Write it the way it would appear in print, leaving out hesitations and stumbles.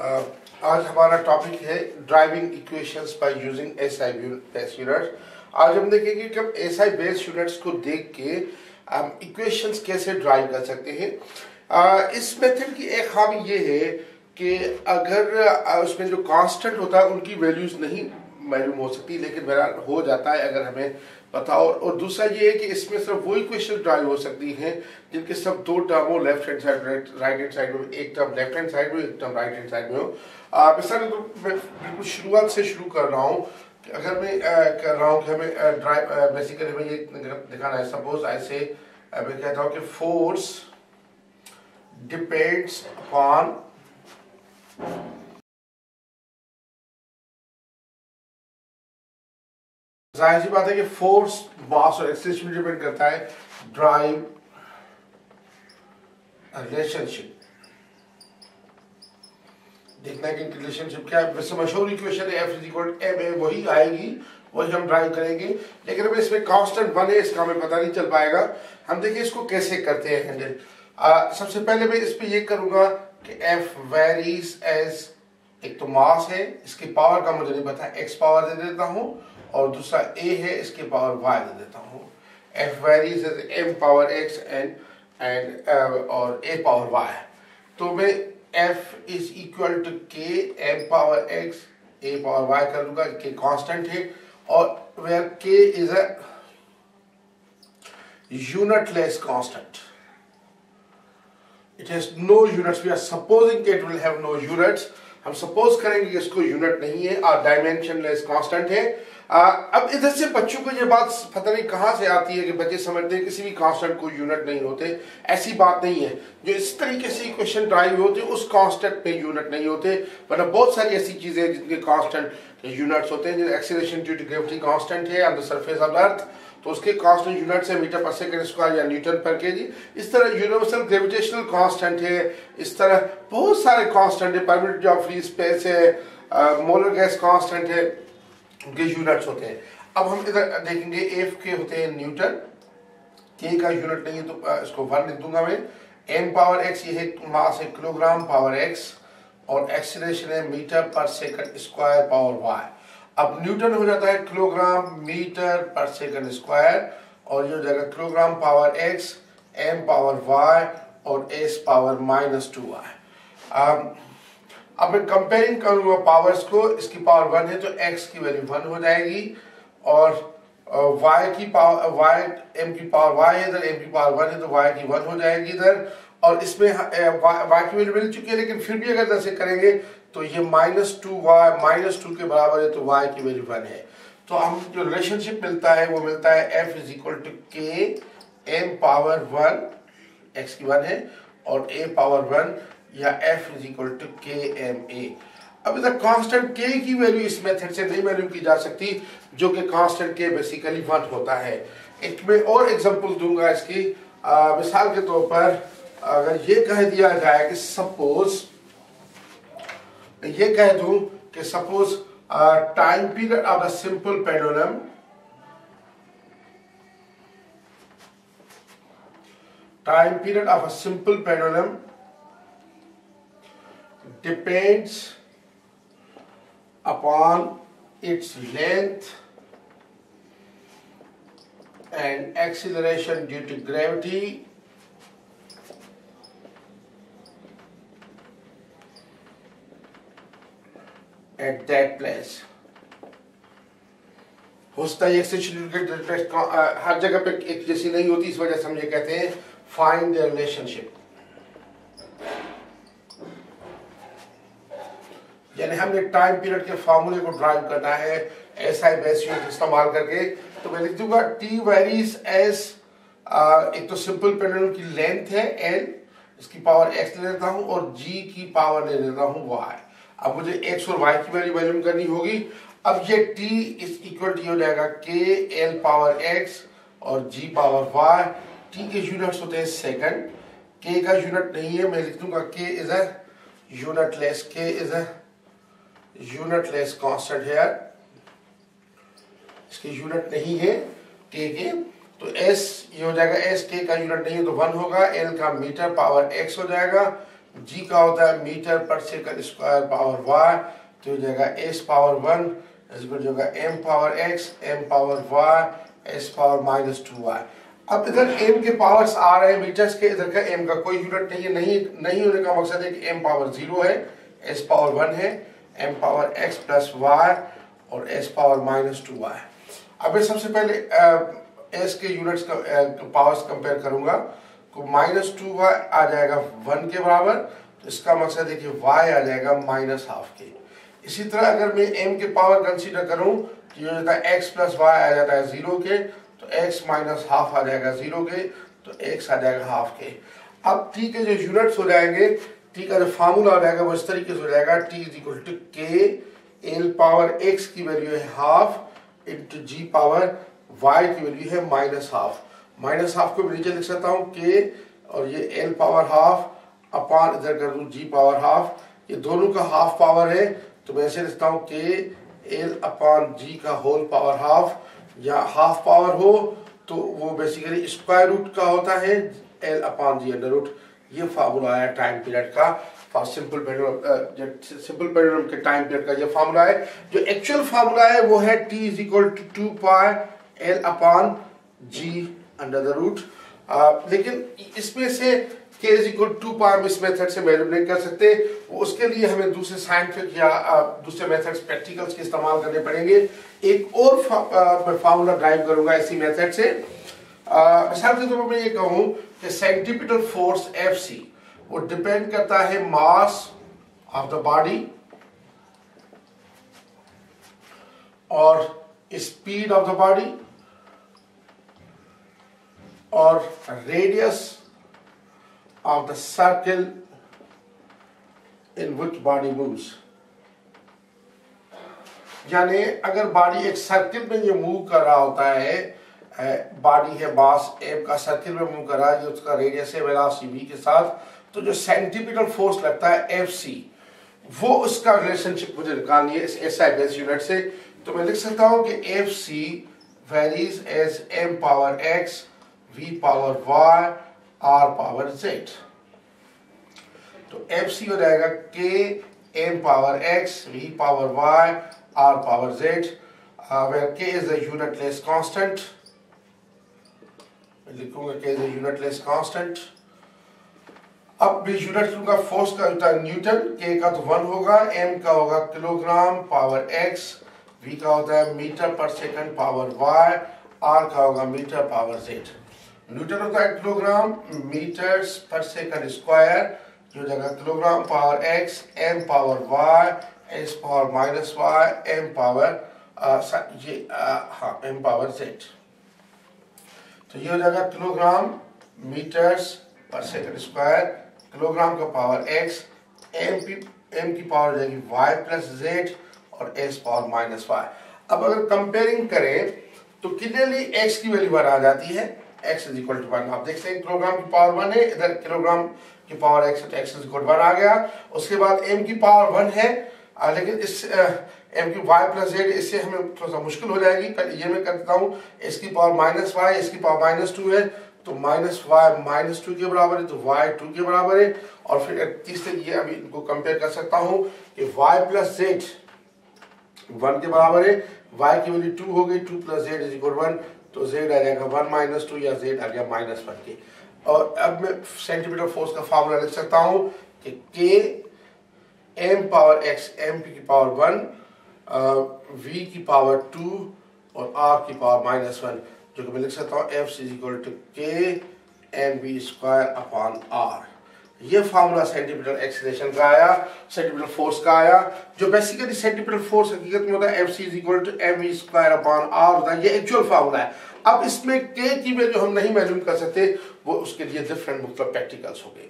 आज हमारा टॉपिक है driving equations by using SI based units. आज हम देखेंगे कि हम एसआई बेस्ड यूनिट्स को देख के इक्वेशंस कैसे ड्राइव कर सकते हैं। इस मेथड की एक खामी ये है कि अगर उसमें जो कांस्टेंट होता है उनकी वैल्यूज नहीं मालूम हो सकती, लेकिन बहरहाल हो जाता है अगर हमें पता हो। और दूसरा ये है कि इसमें सिर्फ वही क्वेश्चन ड्राइव हो सकती हैं जिनके सिर्फ दो टर्म हो, left hand side right hand side में, एक टर्म लेफ्ट हैंड साइड में एक टर्म राइट हैंड साइड में हो। मिसाल तो मैं बिल्कुल शुरुआत से शुरू कर रहा हूँ। अगर मैं कर रहा हूँ कि हमें ड्राइव बेसिकली हमें ये दिखाना है। सपोज ऐसे मैं कहता हूँ कि फोर्स डिपेंड्स अपॉन जाहिर सी बात है कि फोर्स मास और एक्सेलरेशन डिपेंड करता है। ड्राइव रिलेशनशिप देखना है कि रिलेशनशिप क्या है। वैसे मशहूर इक्वेशन है F = ma, वही आएगी, वही हम ड्राइव करेंगे। लेकिन हमें इसमें कांस्टेंट 1 है, इसका हमें पता नहीं चल पाएगा। हम देखिए इसको कैसे करते हैं हैंडल। सबसे पहले मैं इस पे ये करूंगा कि F वेरीज एज, एक तो मास है, इसकी पावर का मुझे नहीं पता, x पावर दे देता हूं, और दूसरा a है, इसके पावर y दे देता हूं। F varies as m power x and और a पावर y। तो मैं F is equal to k m power x a power y कर दूंगा, k कांस्टेंट है, और where k is a unitless constant. It has no units. We are supposing that it will have no units. हम suppose करेंगे कि इसको unit नहीं है और डायमेंशनलेस कांस्टेंट है। अब इधर से बच्चों को ये बात पता नहीं कहां से आती है कि बच्चे समझते हैं किसी भी कांस्टेंट को यूनिट नहीं होते। ऐसी बात नहीं है। जो इस तरीके से इक्वेशन ड्राइव होते हैं उस कांस्टेंट पे यूनिट नहीं होते, वरना बहुत सारी ऐसी चीजें हैं जिनके कांस्टेंट यूनिट्स होते हैं। जैसे acceleration due to gravity constant है on the surface of Earth, तो उसके कांस्टेंट यूनिट्स है मीटर पर सेकंड स्क्वायर या न्यूटन पर केजी। इस तरह यूनिवर्सल ग्रेविटेशनल कांस्टेंट है, इस तरह बहुत सारे कांस्टेंट है, परमिटिविटी ऑफ फ्री स्पेस है, मोलर गैस कांस्टेंट है, उनके यूनिट्स होते हैं। अब हम इधर देखेंगे एफ के होते हैं न्यूटन, के का यूनिट नहीं है तो इसको 1 लिख दूंगा मैं। एम पावर एक्स ये है मास है किलोग्राम पावर एक्स, और एक्सीलरेशन है मीटर पर सेकंड स्क्वायर पावर वाई। अब न्यूटन हो जाता है किलोग्राम मीटर पर सेकंड स्क्वायर, और ये हो जाएगा kilogram power X M power Y और एस पावर -2y। अब मैं कंपेयरिंग करूंगा पावर्स को, इसकी पावर 1 है तो x की वैल्यू 1 हो जाएगी, और y की पावर m की पावर y है, इधर m की पावर 1 है तो y की 1 हो जाएगी इधर। और इसमें y की वैल्यू मिल चुकी है, लेकिन फिर भी अगर ऐसे करेंगे तो ये -2y -2 के बराबर है तो y की वैल्यू 1 है। तो हम जो रिलेशनशिप मिलता है वो मिलता है F = k m power 1, x की 1 है, और a पावर 1, या F = kma। अब इधर कांस्टेंट k की वैल्यू इस मेथड से नहीं मालूम की जा सकती, जो कि कांस्टेंट k बेसिकली 1 होता है। एक मैं और एग्जांपल दूंगा इसकी। मिसाल के तौर पर अगर ये कह दिया जाए कि सपोज, ये कह दूं कि suppose time period of a simple pendulum depends upon its length and acceleration due to gravity at that place। होता है हर जगह पे एक जैसी नहीं होती, इस वजह से हम ये कहते हैं फाइंड द रिलेशनशिप। यानी हमने टाइम पीरियड के फार्मूले को ड्राइव करना है एसआई बेस्ड यूनिट इस्तेमाल करके। तो मैं लिख दूंगा टी वेरीज एज, एक तो सिंपल पेंडुलम की लेंथ है l, इसकी पावर x ले लेता हूं, और g की पावर ले लेता हूं y। अब मुझे x और y की वैल्यू मालूम करनी होगी। अब ये t इज इक्वल टू हो जाएगा k l पावर x और g पावर y। t के यूनिट्स होते हैं सेकंड, k का यूनिट नहीं है, मैं लिख दूंगा k is a unitless constant है, इसकी यूनिट नहीं है k के। तो s ये हो जाएगा, s k का यूनिट नहीं है तो 1 होगा, l का मीटर पावर x हो जाएगा, जी का होता है मीटर पर सेकंड स्क्वायर पावर वाई, तो हो जाएगा एस पावर 1 इक्वल जो M power X M power Y S power -2y। अब इधर एम के पावर्स आ रहे हैं मीटर्स के, इधर का एम का कोई यूनिट नहीं है, नहीं होने का मकसद है कि एम पावर 0 है, एस पावर 1 है, M power X plus Y और एस पावर -2y। अब मैं सबसे पहले एस के यूनिट्स का पावर्स कंपेयर करूंगा, तो -2y आ जाएगा 1 के बराबर, तो इसका मकसद है कि y आ जाएगा -12 के। इसी तरह अगर मैं m के पावर कंसीडर करूं तो ये होता है x प्लस वाई आ जाता है 0 के, तो x -12 आ जाएगा 0 के, तो x आ जाएगा हाफ के। अब t के जो यूनिट्स हो जाएंगे, t का जो फार्मूला हो जाएगा वो इस तरीके से हो जाएगा, t equal to k l power x की वैल्यू है half into g power y की वैल्यू है -12 को मैं नीचे लिख सकता हूँ k और ये l पावर हाफ अपॉन इधर कर दूं g पावर हाफ, ये दोनों का हाफ पावर है, तो मैं ऐसे लिखता हूँ k l अपॉन g का होल पावर हाफ, या हाफ पावर हो तो वो बेसिकली स्क्वायर रूट का होता है l upon g under root. ये फार्मूला है टाइम पीरियड का, सिंपल पेंडुलम के टाइम पीरियड का ये फार्मूला है। जो एक्चुअल फार्मूला है वो है t is equal to 2 pi l upon g under the root. लेकिन इसमें से k इज इक्वल 2 पाई इस मेथड से वैल्यू नहीं कर सकते, उसके लिए हमें दूसरे साइंटिफिक या दूसरे मेथड्स प्रैक्टिकल्स के इस्तेमाल करने पड़ेंगे। एक और फार्मूला ड्राइव करूंगा इसी मेथड से। मिसाल के तौर पर मैं ये कहूँ कि सेंटीपिटल फोर्स Fc वो डिपेंड करता है मास ऑफ द बॉडी और स्पीड ऑफ द बॉडी और radius of the circle in which body moves। यानी अगर बॉडी एक सर्किल में ये मूव कर रहा होता है, बॉडी है मास एम का सर्किल में मूव कर रहा है, जो उसका रेडियस है वेलोसिटी v के साथ, तो जो सेंटीपिटल फोर्स लगता है Fc, वो उसका रिलेशनशिप मुझे निकालनी है इस SI बेस यूनिट से। तो मैं लिख सकता हूं कि Fc varies as m power x v power y r power z। तो Fc हो जाएगा k m power x v power y r power z, where k is the unitless constant। मैं लिखूंगा k is the unitless constant। अब भी unit लूंगा force का होता है न्यूटन, k का तो 1 होगा, m का होगा किलोग्राम पावर x, v का होता है मीटर पर सेकंड पावर y, r का होगा मीटर पावर z। न्यूटन होता है किलोग्राम मीटर्स पर सेकंड स्क्वायर, जो जगह kilogram power x m power y s power -y m power m power z। तो ये हो जाएगा किलोग्राम मीटर्स पर सेकंड स्क्वायर, किलोग्राम का पावर x, m की पावर हो जाएगी y प्लस z और s पावर -y। अब अगर कंपेयरिंग करें तो क्लियरली x की वैल्यू 1 आ जाती है, x इज इक्वल टू 1। आप देख सकते हैं किलोग्राम की पावर 1 है, इधर किलोग्राम की पावर x है, तो x इज इक्वल टू 1 आ गया। उसके बाद m की पावर 1 है, लेकिन इस m की y प्लस z, इससे हमें थोड़ा सा मुश्किल हो जाएगी। ये मैं कर देता हूँ, इसकी पावर -y, इसकी पावर -2 है, तो -y -2 के बराबर है, तो y 2 के बराबर है। और फिर तीसरे ये अभी इनको कंपेयर कर सकता हूँ कि y प्लस z 1 के बराबर है, y की वैल्यू 2 हो गई, 2 प्लस z इज इक्वल 1, तो z आ जाएगा 1 -2 या z आ गया -1 के। और अब मैं सेंटीमीटर फोर्स का फार्मूला लिख सकता हूँ कि k m power x m की पावर 1 v की पावर 2 और r की पावर -1, जो कि मैं लिख सकता हूँ F is equal to k mv square upon r। ये फार्मूला सेंटीमीटर एक्सीलरेशन का आया, सेंटीमीटर फोर्स का आया। जो बेसिकली सेंटीमीटर फोर्स हकीकत में होता है Fc is equal to mv square upon r होता है, ये एक्चुअल फार्मूला है। अब इसमें k की वैल्यू हम नहीं मालूम कर सकते, वो उसके लिए डिफरेंट मुख्तलिफ प्रैक्टिकल्स हो गए।